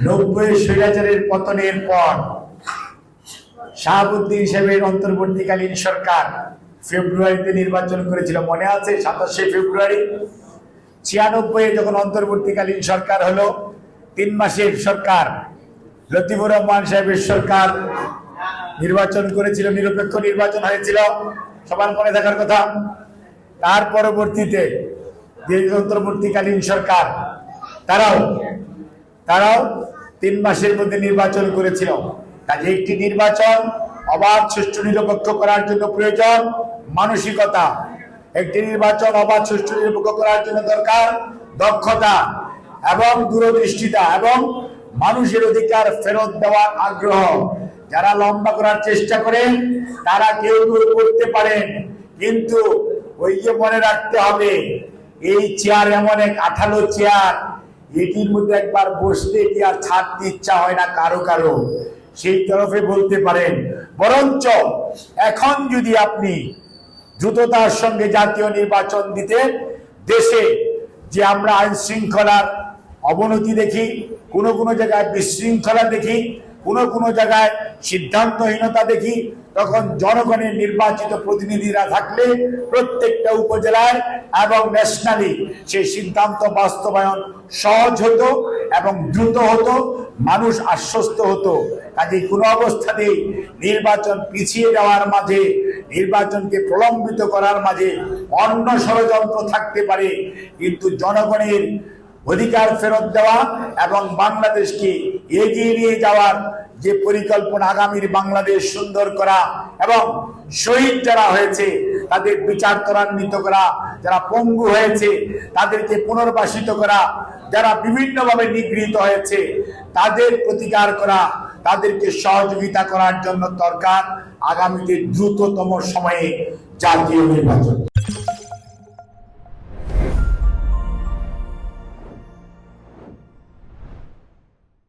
90 স্বৈরাচারের পতনের পর শাহাবুদ্দিন সাহেবের অন্তর্বর্তীকালীন সরকার ফেব্রুয়ারিতে নির্বাচন করেছিল, মনে আছে? 27শে ফেব্রুয়ারি 96 যখন অন্তর্বর্তীকালীন সরকার হলো, 3 মাসের সরকার, লতিফুর রহমান সাহেবের সরকার নির্বাচন করেছিল, নিরপেক্ষ নির্বাচন হয়েছিল, সবার মনে থাকার কথা। তার পরবর্তীতে যে অন্তর্বর্তীকালীন সরকার তারাও 3 মাসের মধ্যে নির্বাচন করেছিল। কাজে একটি নির্বাচন অবাধ, সুষ্ঠু, নিরপেক্ষ করার জন্য প্রয়োজন মানসিকতা। একটি নির্বাচন অবাধ, সুষ্ঠু, নিরপেক্ষ করার জন্য দরকার দক্ষতা এবং দূরদৃষ্টিতা এবং মানুষের অধিকার ফেরত দেওয়ার আগ্রহ। যারা লম্বা করার চেষ্টা করেন তারা কেউ করতে পারেন, কিন্তু ওই যে মনে রাখতে হবে, এই চেয়ার এমন এক আঠালো চেয়ার, এটির মধ্যে একবার বসলে এটি আর ছাড়তে ইচ্ছা হয় না কারো কারো। সেই তরফে বলতে পারেন, বরঞ্চ এখন যদি আপনি দ্রুততার সঙ্গে জাতীয় নির্বাচন দিতে, দেশে যে আমরা আইন শৃঙ্খলার অবনতি দেখি, কোনো কোনো জায়গায় বিশৃঙ্খলা দেখি, কোনো জায়গায় সিদ্ধান্তহীনতা দেখি, তখন জনগণের নির্বাচিত প্রতিনিধিরা থাকলে প্রত্যেকটা উপজেলায় এবং ন্যাশনালি সেই সিদ্ধান্ত বাস্তবায়ন সহজ হতো এবং দ্রুত হতো, মানুষ আশ্বস্ত হতো। কাজে কোনো অবস্থাতেই নির্বাচন পিছিয়ে যাওয়ার মাঝে, নির্বাচনকে প্রলম্বিত করার মাঝে অন্য ষড়যন্ত্র থাকতে পারে, কিন্তু জনগণের অধিকার ফেরত দেওয়া এবং বাংলাদেশকে এগিয়ে নিয়ে যাওয়ার যে পরিকল্পনা, আগামীর বাংলাদেশ সুন্দর করা এবং শহীদ যারা হয়েছে তাদের বিচার ত্বরান্বিত করা, যারা পঙ্গু হয়েছে তাদেরকে পুনর্বাসিত করা, যারা বিভিন্নভাবে নিগৃহীত হয়েছে তাদের প্রতিকার করা, তাদেরকে সহযোগিতা করার জন্য দরকার আগামীতে দ্রুততম সময়ে জাতীয় নির্বাচন।